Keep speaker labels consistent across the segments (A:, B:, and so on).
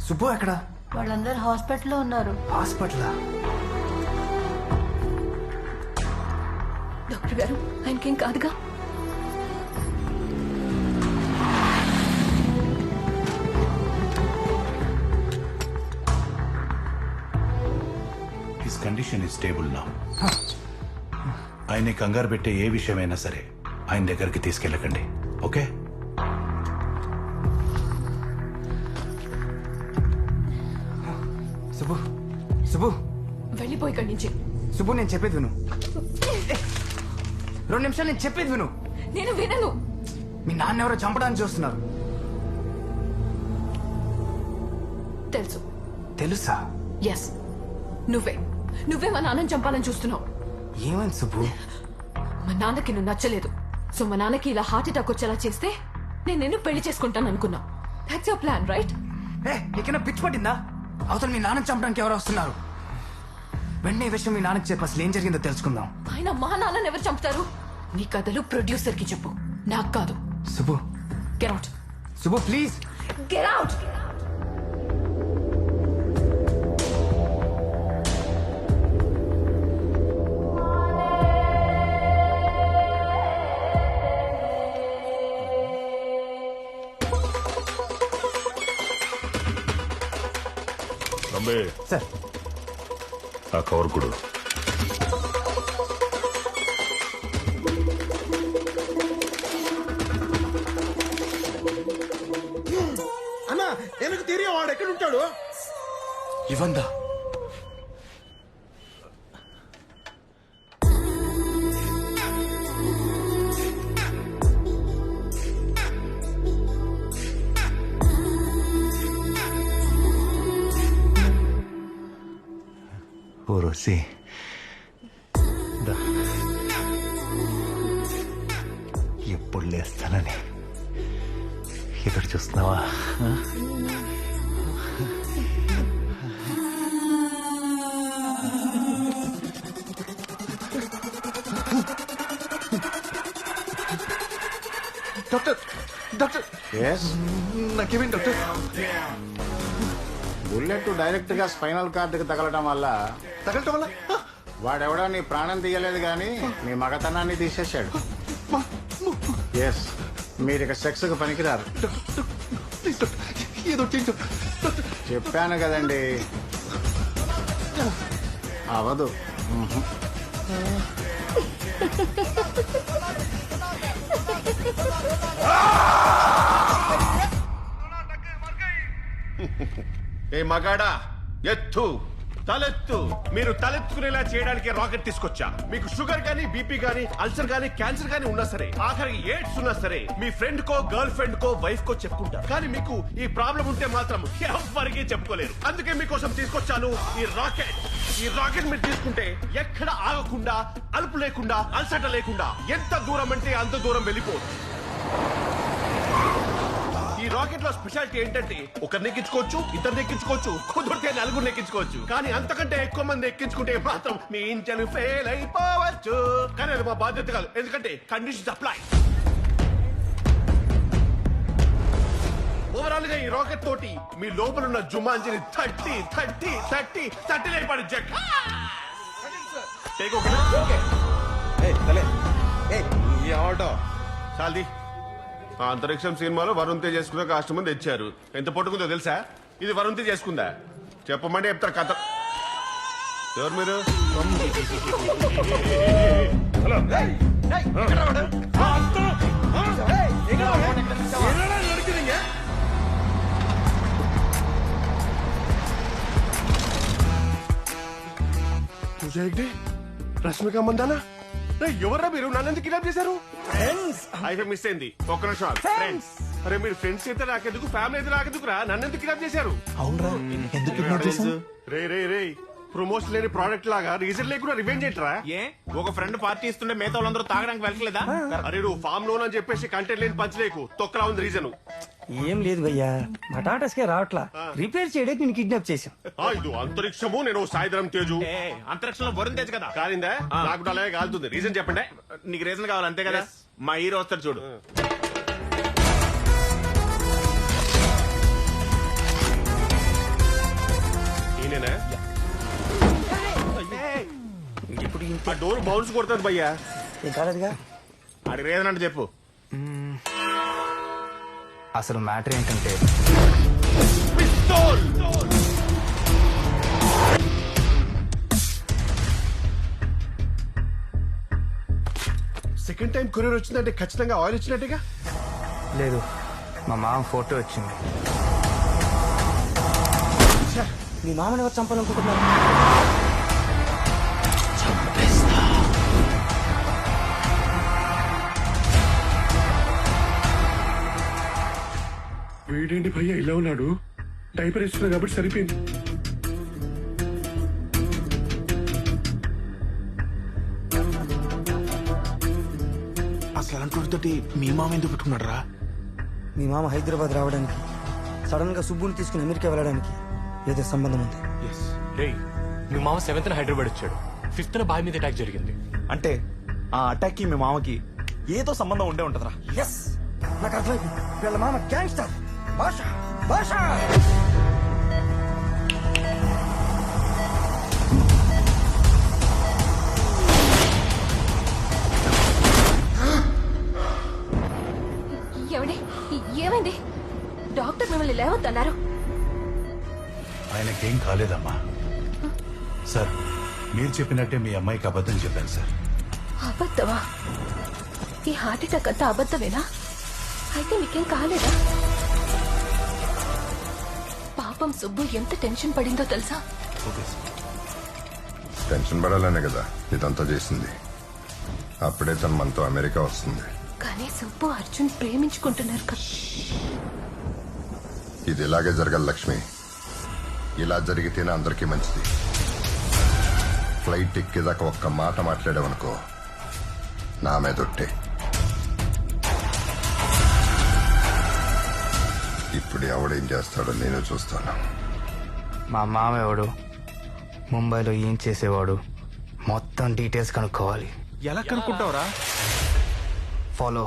A: సుబ్బు ఎక్కడ?
B: వాళ్ళందరూ హాస్పిటల్లో ఉన్నారు.
A: హాస్పిటలా?
C: డాక్టర్ గారు ఆయనకేం కాదుగా?
D: His condition is stable now. ఆయన్ని కంగారు పెట్టే ఏ విషయమైనా సరే ఆయన దగ్గరికి తీసుకెళ్ళకండి, ఓకే?
A: సుబ్బు, సుబ్బు,
C: వెళ్ళిపోయి ఇక్కడి నుంచి.
A: సుబ్బు నేను చెప్పేది విను. 2 నిమిషాలు నేను చెప్పేది విను.
C: నేను వినను.
A: మీ నాన్న ఎవరో చంపడానికి చూస్తున్నారు.
C: తెలుసు.
A: తెలుసా?
C: ఎస్, నువ్వే మా నాన్నని చంపాలని చూస్తున్నావు.
A: ఏమైంది సుబ్బు?
C: మా నాన్నకి నువ్వు నచ్చలేదు, సో మా నాన్నకి ఇలా హార్ట్ అటాక్ వచ్చేలా చేస్తే నేను నిన్ను పెళ్లి చేసుకుంటాను అనుకున్నా. That's your plan, right?
A: నీకైనా పిచ్చి పట్టిందా? అవతల మీ నాన్న చంపడానికి ఎవరు వస్తున్నారు? వెంటనే ఈ విషయం మీ నాన్నకి చెప్పి అసలు ఏం జరిగిందో తెలుసుకుందాం.
C: ఆయన మా నాన్నని ఎవరు చంపుతారు? నీ కథలు ప్రొడ్యూసర్ కి చెప్పు, నాకు కాదు.
A: Subbu,
C: get out.
A: Subbu please
C: get out.
A: Sir,
D: ఆ కవర్ కూడా
E: అన్నా எனக்கு தெரியும் వాడు ఎక్కడ ఉంటాడు.
A: ఇవందా
D: ఓరోసి ఎప్పుడు లేస్తానని ఎదురు చూస్తున్నావా?
A: డాక్టర్, డాక్టర్ నాకేమేం డాక్టర్?
F: బుల్లెట్ డైరెక్ట్ గా స్పైనల్ కార్డుకి తగలటం వల్ల వాడెవడో నీ ప్రాణం తీయలేదు గాని నీ మగతనాన్ని తీసేశాడు. ఎస్, మీరు ఇక సెక్స్ కు పనికిరారు. చెప్పాను కదండి, అవదు.
E: ఏ మగాడా, ఎత్తు, తలెత్తు. మీరు తలెత్తుకునేలా చేయడానికి రాకెట్ తీసుకొచ్చా. మీకు షుగర్ గానీ, బీపీ గానీ, అల్సర్ గానీ, క్యాన్సర్ గానీ ఉన్నా సరే, ఆఖరికి ఎయిడ్స్ ఉన్నా సరే, మీ ఫ్రెండ్ కో, గర్ల్ ఫ్రెండ్ కో, వైఫ్ కో చెప్పుకుంటారు. కానీ మీకు ఈ ప్రాబ్లం ఉంటే మాత్రం ఎవరికి చెప్పుకోలేరు. అందుకే మీకోసం తీసుకొచ్చాను ఈ రాకెట్. ఈ రాకెట్ మీరు తీసుకుంటే ఎక్కడ ఆగకుండా, అలుపు లేకుండా, అలసట లేకుండా ఎంత దూరం అంటే అంత దూరం వెళ్ళిపోవచ్చు. ఈ రాకెట్ లో స్పెషాలిటీ ఏంటంటే ఒకరిని ఎక్కించుకోవచ్చు, ఇద్దరిని ఎక్కించుకోవచ్చు, కుదిరితే 4 ఎక్కించుకోవచ్చు. కానీ అంతకంటే ఎక్కువ మంది ఎక్కించుకుంటే మాత్రం మీ ఇంజన్ ఫెయిల్ అయిపోవచ్చు. కానీ అది మా బాధ్యత కాదు, ఎందుకంటే కండిషన్స్ అప్లై. ఓవరాల్ గా ఈ రాకెట్ తోటి మీ లోపల ఉన్న జుమాంజిని 30 లేపాడు జక్. చాలది. ఆ అంతరిక్షం సినిమాలో వరుణ్ తేజ్ చేసుకున్న కాస్ట్యూమ్ తెచ్చారు. ఎంత పట్టుకుందో తెలుసా? ఇది వరుణ్ తేజ్ చేసుకుందా? చెప్పమంటే చెప్తారు కథ. ఎవరు మీరు? రష్మిక మందానా? ఎవర్రా మీరు? నన్ను కిడ్నాప్ చేశారు? అయితే మిస్ అయింది. ఒక్క నిమిషం. ఫ్రెండ్స్. అరే మీరు ఫ్రెండ్స్ అయితే నాకెందుకు, ఫ్యామిలీ అయితే నాకెందుకురా? నన్ను ఎందుకు కిడ్నాప్ చేశారు?
A: అవునరా, ఎందుకు కిడ్నాప్ చేశావు?
E: రే ప్రమోషన్ లేని ప్రోడక్ట్ లాగా రీజన్ లేకుండా రివెంజ్ ఏంట్రా?
G: ఏ ఒక ఫ్రెండ్ పార్టీ ఇస్తుంటే మిగతా వాళ్ళందరూ తాగడానికి వెళ్ళలేదా?
E: అరే నువ్వు ఫామ్ లోన్ అని చెప్పేసి కంటెంట్ లేని పంచలేకు. తొక్కలా ఉంది రీజన్.
H: ఏం లేదు భయ్యా, మా టాటాస్కే రావట్లా, రిపేర్ చేయడానికి నేను కిడ్నాప్ చేశాం.
E: ఇది అంతరిక్షము, నేను సాయంత్రం తేజు.
G: అంతరిక్షంలో వరుణ్ తేజ్ కదా.
E: కాలిందా? నాకు అలాగే కాలుతుంది. రీజన్ చెప్పండి.
G: నీకు రీజన్ కావాలి అంతే కదా. మా హీరో వస్తాడు చూడు.
E: ఆ డోర్ బౌన్స్ కొడుతుంది భయ్యా.
H: ఏం కాలేదుగా.
G: ఆడికి రీజన్ చెప్పు.
A: అసలు మ్యాటర్ ఏంటంటే
E: సెకండ్ టైం కొరియర్ వచ్చిందంటే ఖచ్చితంగా ఆయిల్ వచ్చినట్టుగా.
A: లేదు, మా మామ ఫోటో వచ్చింది.
H: మీ మామని ఎవరు చంపాలనుకుంటున్నారు?
E: వీడేంటి భయ్యా ఇలా ఉన్నాడు? డైపర్ ఇస్తున్నా కాబట్టి సరిపోయింది.
G: అసలు అలాంటి మీ మామ ఎందుకు పెట్టుకున్నాడు రా?
H: మీ మామ హైదరాబాద్ రావడానికి, సడన్ గా సుబ్బుని తీసుకుని అమెరికా వెళ్ళడానికి ఏదో సంబంధం ఉంది.
I: రేయ్, మీ మామ 7th హైదరాబాద్ వచ్చాడు, 5th బాయ్ మీద అటాక్ జరిగింది.
J: అంటే ఆ అటాక్ కి మీ మామకి ఏదో సంబంధం ఉండే ఉంటదిరా.
H: ఎస్, నాకు అర్థమైంది. వీళ్ళ మామ గ్యాంగ్స్టర్ భాష భాష.
C: ఏమండి, ఏమైంది? డాక్టర్ మిమ్మల్ని లేవద్దన్నారు.
D: ఆయనకేం కాలేదమ్మా. సార్, మీరు చెప్పినట్టే మీ అమ్మాయికి అబద్ధం చెప్పాను సార్.
C: అబద్ధమా? ఈ హార్ట్ అటాక్ అంతా అబద్ధమేనా? అయితే మీకేం కాలేదా? పాపం సుబ్బు ఎంత టెన్షన్ పడిందో తెలుసా?
D: Okay sir.
K: టెన్షన్ పడాలనే కదా ఇదంతా చేసింది. అప్పుడే తను మనతో అమెరికా వస్తుంది.
C: కానీ సుబ్బు అర్జున్ ప్రేమించుకుంటున్నారు కదా.
K: ఇది ఇలాగే జరగాలి లక్ష్మి. ఇలా జరిగితేనే అందరికీ మంచిది. ఫ్లైట్ ఎక్కేదాకా ఒక్క మాట మాట్లాడావనుకో, నా మీదొట్టే. ఇప్పుడు ఎవడేం చేస్తాడో నేను చూస్తాను.
A: మా మామ ఎవడు, ముంబైలో ఏం చేసేవాడు, మొత్తం డీటెయిల్స్ కనుక్కోవాలి.
G: ఎలా కనుక్కుంటావురా?
A: ఫాలో.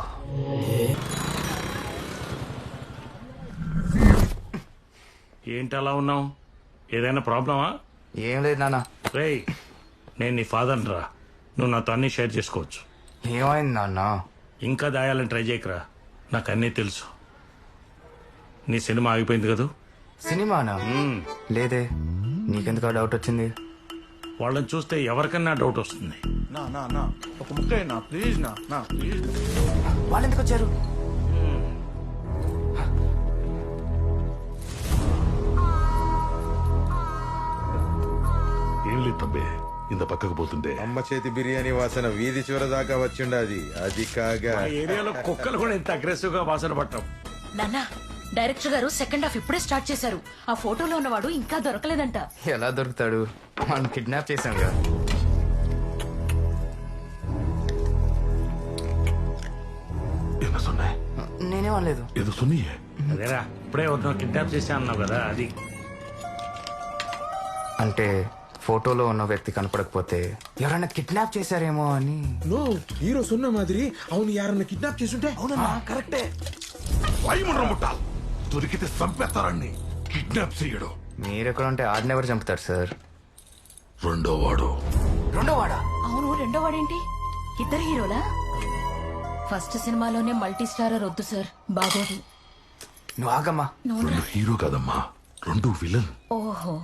I: ఏంటి అలా ఉన్నావు? ఏదైనా ప్రాబ్లమా?
A: ఏం లేదు నాన్న.
I: రేయ్, నేను నీ ఫాదర్ రా. నువ్వు నాతో అన్ని షేర్ చేసుకోవచ్చు.
A: ఏమైంది నాన్న?
I: ఇంకా దాయాలని ట్రై చేయకరా, నాకు అన్నీ తెలుసు. నీ సినిమా ఆగిపోయింది కదా?
A: సినిమానా? లేదే, నీకెందుకు ఆ డౌట్ వచ్చింది?
I: వాళ్ళని చూస్తే ఎవరికన్నా డౌట్ వస్తుంది.
J: నా నా నా ఒక ముక్క నా ప్లీజ్ నా నా ప్లీజ్.
A: వాళ్ళు ఎందుకు వచ్చారు?
D: ఏం లేదు తబ్బే, ఇంత పక్కకు పోతుంటే
K: అమ్మ చేతి బిర్యానీ వాసన వీధి చివరి దాకా వచ్చిండాది. అది కాగా
I: ఆ ఏరియాలో కుక్కలు కూడా ఇంత అగ్రెసివ్ గా వాసన పట్టం.
B: నాన్న, డైరెక్టర్ గారు సెకండ్ హాఫ్ ఇప్పుడే స్టార్ట్ చేశారు. ఆ ఫోటోలో ఉన్నవాడు ఇంకా దొరకలేదంట.
A: ఎలా దొరుకుతాడు? మనం కిడ్నాప్ చేశాం కదా. నేనే అనలేదు.
D: ఏదో సున్నీయే.
I: అదేరా, ఇప్పుడే ఎవరినో కిడ్నాప్ చేసా అన్నావు కదా, అది.
A: అంటే ఫోటోలో ఉన్న వ్యక్తి కనపడకపోతే ఎవరైనా కిడ్నాప్ చేశారేమో అని.
J: నో, హీరో సున్న మాదిరి. అవును, యారన్న కిడ్నాప్ చేసుంటే. అవునన్నా, కరెక్టే.
D: ముట్టాలి, దొరికితే చంపేస్తారని కిడ్నాప్ చేయడం.
A: మీరెక్కడ ఉంటే ఆడిని ఎవరు చంపుతారు సార్?
D: రెండో వాడు.
A: రెండో వాడా?
B: అవును, రెండో వాడేంటి? ఇద్దరు హీరోలా? ఫస్ట్ సినిమాలోనే మల్టీ స్టారర్ వద్దు సార్, బాగోదు.
A: నువ్వు ఆగమ్మా.
D: రెండు హీరో కాదమ్మా, రెండు విలన్.
B: ఓహో,